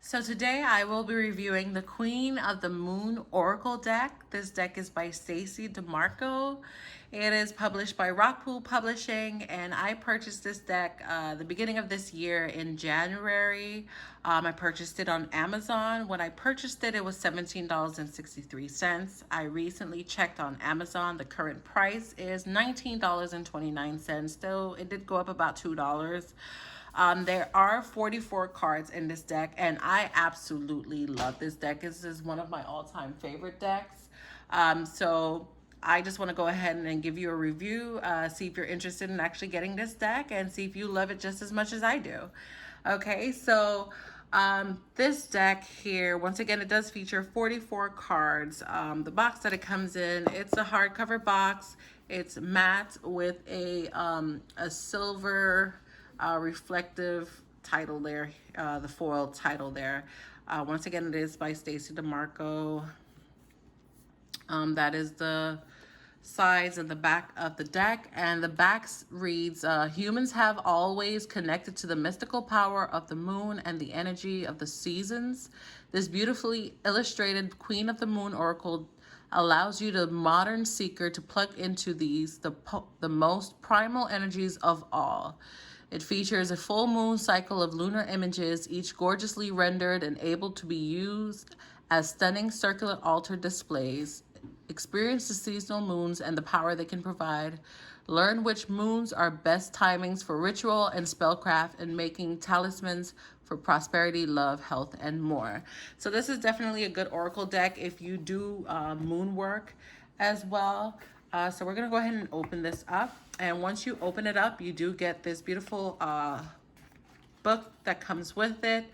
So today I will be reviewing the Queen of the Moon Oracle deck. This deck is by Stacey Demarco. It is published by Rockpool Publishing, and I purchased this deck the beginning of this year in January. I purchased it on Amazon. When I purchased it, it was $17.63. I recently checked on Amazon. The current price is $19.29, though it did go up about $2. There are 44 cards in this deck, and I absolutely love this deck. This is one of my all-time favorite decks. So I just want to go ahead and give you a review, see if you're interested in actually getting this deck, and see if you love it just as much as I do. Okay, so this deck here, once again, it does feature 44 cards. The box that it comes in, it's a hardcover box. It's matte with a silver reflective title there, the foil title there. Once again, it is by Stacey Demarco. That is the sides and the back of the deck, and the back reads, humans have always connected to the mystical power of the moon and the energy of the seasons. This beautifully illustrated Queen of the Moon Oracle allows you, the modern seeker, to plug into these, the most primal energies of all. It features a full moon cycle of lunar images, each gorgeously rendered and able to be used as stunning circular altar displays. Experience the seasonal moons and the power they can provide. Learn which moons are best timings for ritual and spellcraft, and making talismans for prosperity, love, health, and more. So this is definitely a good oracle deck if you do moon work as well. So we're going to go ahead and open this up. And once you open it up, you do get this beautiful book that comes with it.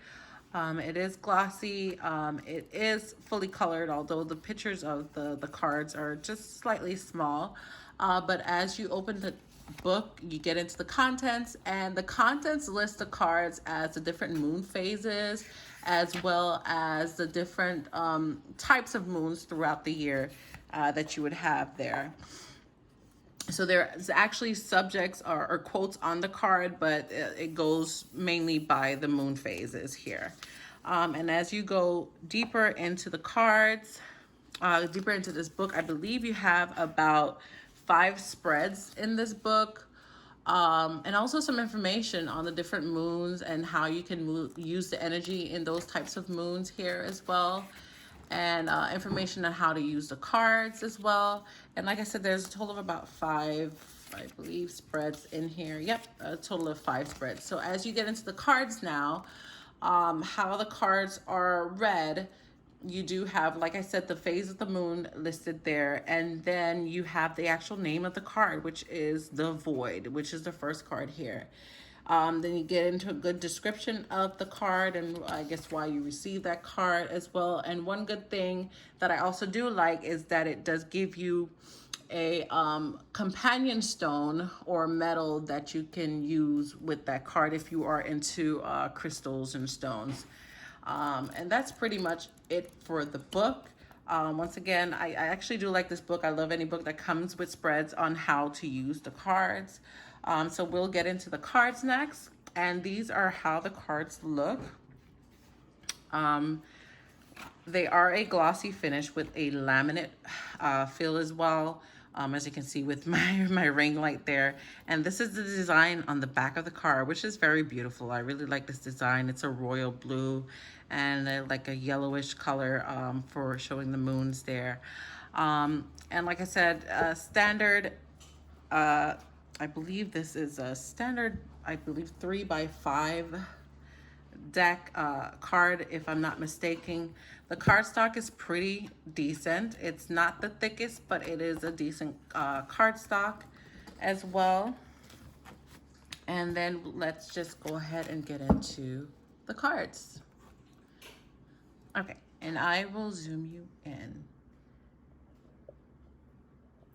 It is glossy. It is fully colored, although the pictures of the cards are just slightly small. But as you open the book, you get into the contents, and the contents list the cards as the different moon phases, as well as the different types of moons throughout the year that you would have there. So there's actually subjects or quotes on the card, but it goes mainly by the moon phases here. And as you go deeper into the cards, deeper into this book, I believe you have about 5 spreads in this book. And also some information on the different moons and how you can use the energy in those types of moons here as well. And information on how to use the cards as well. And like I said, there's a total of about 5, I believe, spreads in here. Yep, a total of 5 spreads. So as you get into the cards now, how the cards are read, you do have, like I said, the phase of the moon listed there, and then you have the actual name of the card, which is the Void, which is the first card here. Then you get into a good description of the card and I guess why you received that card as well. And one good thing that I also do like is that it does give you a companion stone or metal that you can use with that card if you are into crystals and stones. And that's pretty much it for the book. Once again, I actually do like this book. I love any book that comes with spreads on how to use the cards. So we'll get into the cards next. And these are how the cards look. They are a glossy finish with a laminate feel as well. As you can see with my ring light there. And this is the design on the back of the card, which is very beautiful. I really like this design. It's a royal blue and like a yellowish color for showing the moons there. And like I said, standard, I believe this is a standard, I believe 3x5 deck card, if I'm not mistaken. The cardstock is pretty decent. It's not the thickest, but it is a decent cardstock as well. And then let's just go ahead and get into the cards. Okay, and I will zoom you in.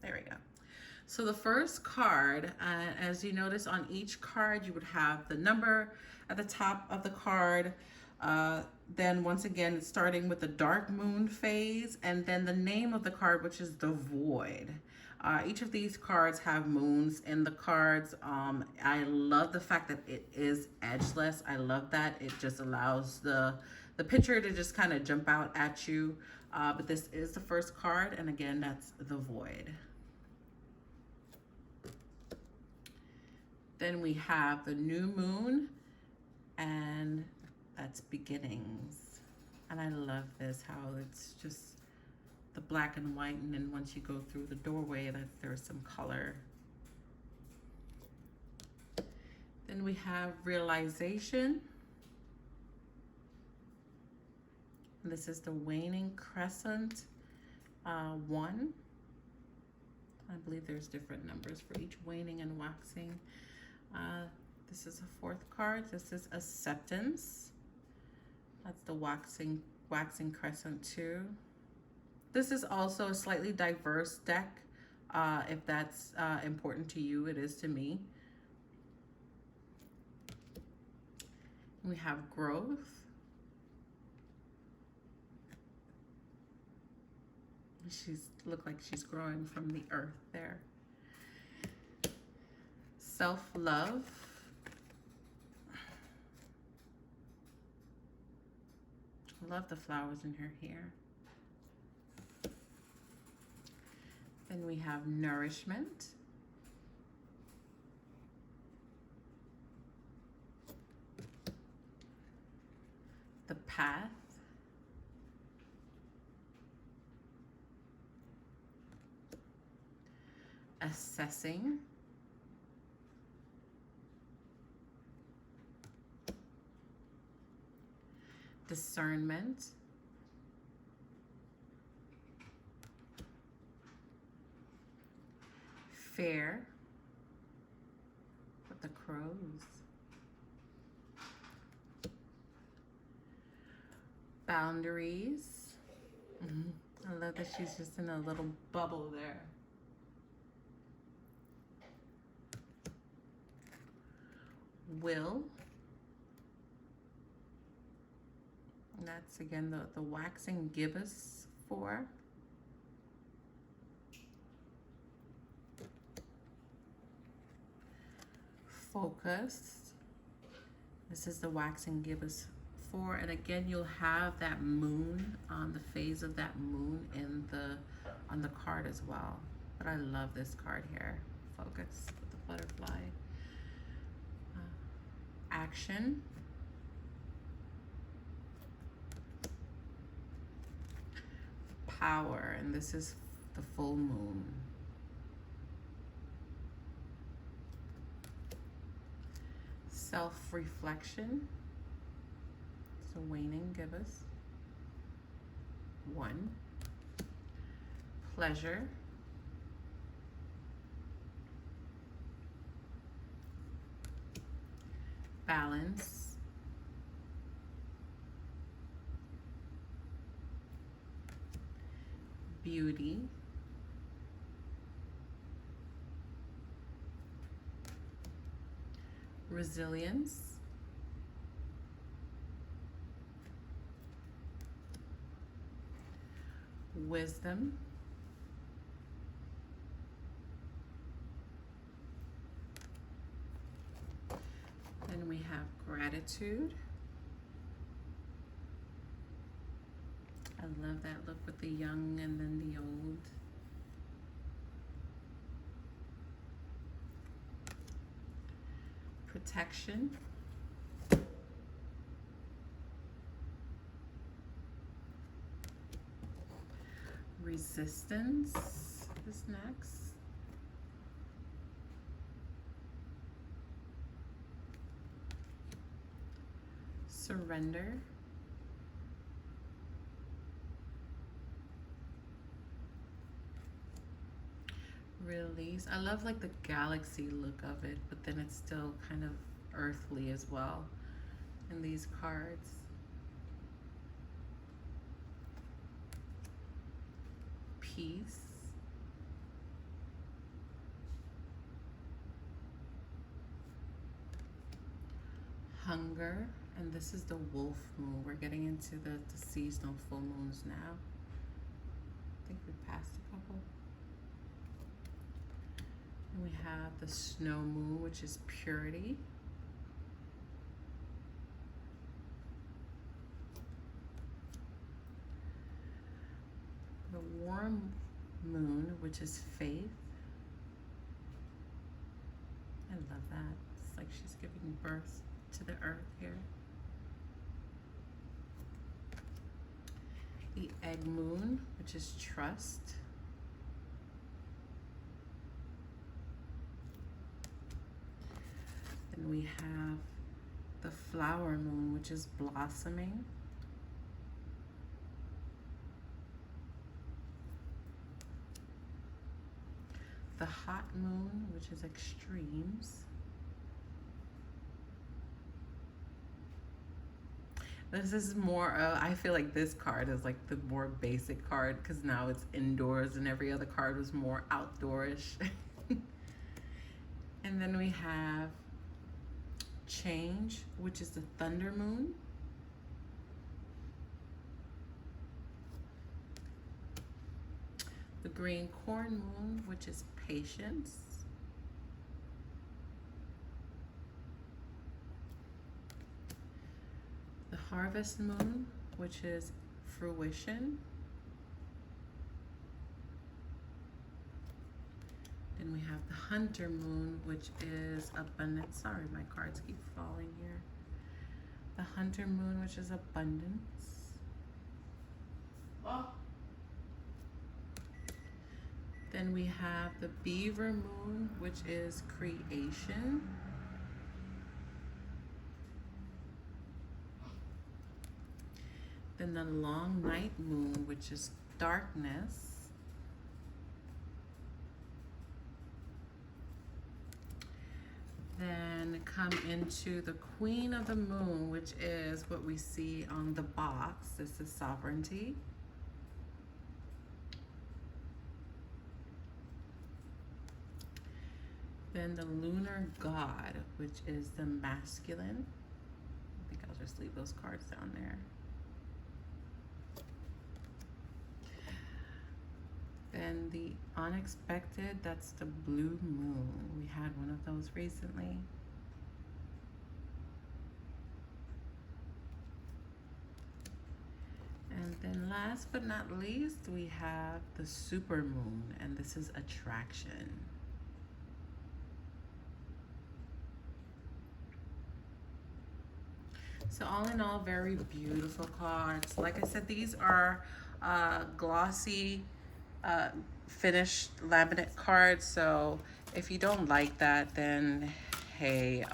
There we go. So the first card, as you notice on each card, you would have the number at the top of the card. Then once again, starting with the dark moon phase, and then the name of the card, which is the Void. Each of these cards have moons in the cards. I love the fact that it is edgeless. I love that. It just allows the the picture to just kind of jump out at you. But this is the first card, and again, that's the Void. Then we have the New Moon, and that's Beginnings. And I love this, how it's just the black and white, and then once you go through the doorway, there's some color. Then we have Realization. This is the Waning Crescent 1. I believe there's different numbers for each waning and waxing. This is a 4th card. This is Acceptance. That's the waxing crescent 2. This is also a slightly diverse deck. If that's important to you, it is to me. We have Growth. She's look like she's growing from the earth there. Self-Love. I love the flowers in her hair. Then we have Nourishment. The Path. Assessing. Discernment. Fair with the crows. Boundaries. I love that she's just in a little bubble there. Will. And that's again the waxing gibbous 4. Focus. This is the waxing gibbous 4, and again you'll have that moon on the phase of that moon in on the card as well. But I love this card here. Focus with the butterfly. Action. Power, and this is the full moon. Self-reflection. So waning gibbous 1. Pleasure. Balance. Beauty. Resilience. Wisdom. Then we have Gratitude. I love that look with the young and then the old. Protection. Resistance is next. Surrender. Release. I love like the galaxy look of it, but then it's still kind of earthly as well in these cards. Peace. Hunger. And this is the wolf moon. We're getting into the seasonal full moons now. I think we passed a couple. And we have the snow moon, which is purity. which is faith. I love that. It's like she's giving birth to the earth here. The egg moon, which is trust. Then we have the flower moon, which is blossoming. The hot moon, which is extremes. This is more, I feel like this card is like the more basic card because now it's indoors and every other card was more outdoorish. And then we have change, which is the thunder moon. The green corn moon, which is patience. The harvest moon, which is fruition. Then we have the hunter moon, which is abundance. Sorry, my cards keep falling here. The hunter moon, which is abundance. Oh. Then we have the beaver moon, which is creation. Then the long night moon, which is darkness. Then come into the queen of the moon, which is what we see on the box. This is sovereignty. Then the lunar god, which is the masculine. I think I'll just leave those cards down there. Then the unexpected, that's the blue moon. We had one of those recently. And then last but not least, we have the super moon, and this is attraction. So all in all, very beautiful cards. Like I said, these are glossy finished laminate cards. So if you don't like that, then hey,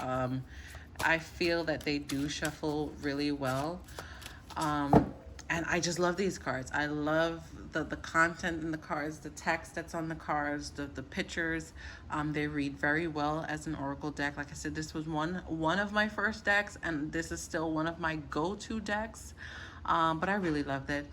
I feel that they do shuffle really well. And I just love these cards. I love the content in the cards, the text that's on the cards, the pictures. They read very well as an oracle deck. Like I said, this was one of my first decks, and this is still one of my go-to decks. But I really loved it.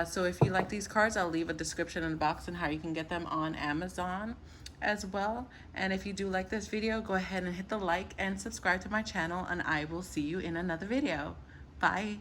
So if you like these cards, I'll leave a description in the box on how you can get them on Amazon as well. And if you do like this video, go ahead and hit the like and subscribe to my channel, and I will see you in another video. Bye.